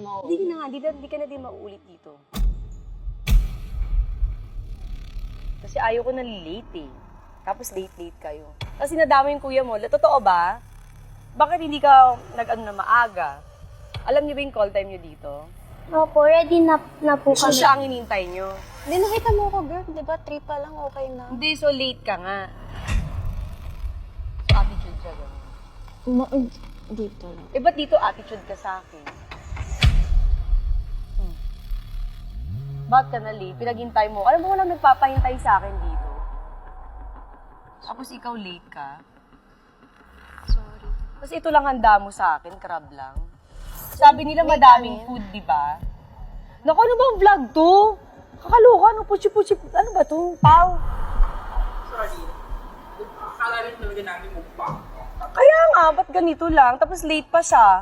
Hindi na nga, hindi ka na din mauulit dito. Kasi ayaw ko na late eh. Tapos late kayo. Tapos sinadama yung kuya mo. Totoo ba? Bakit hindi ka nag-ano na maaga? Alam niyo ba yung call time niyo dito? Opo, ready na po So kami. siya ang inintay niyo. Hindi, nakita mo ko, girl. Di ba? 3 pa lang, okay na. Hindi, so late ka nga. So attitude siya gano'n. Dito lang. Eh, ba't dito attitude ka sa akin? Ba't ka na late? Pinaghintay mo. Alam mo, walang nagpapahintay sa akin dito. Tapos ikaw late ka. Sorry. Tapos ito lang handa mo sa akin, crab lang. Sabi nila madaming food, di ba? Naku, ano bang vlog to? Kakaloka, ano, puchi-puchi, ano ba to? Pau? Sorry. Akala rin talaga namin mukbang. Kaya nga, ba't ganito lang? Tapos late pa siya.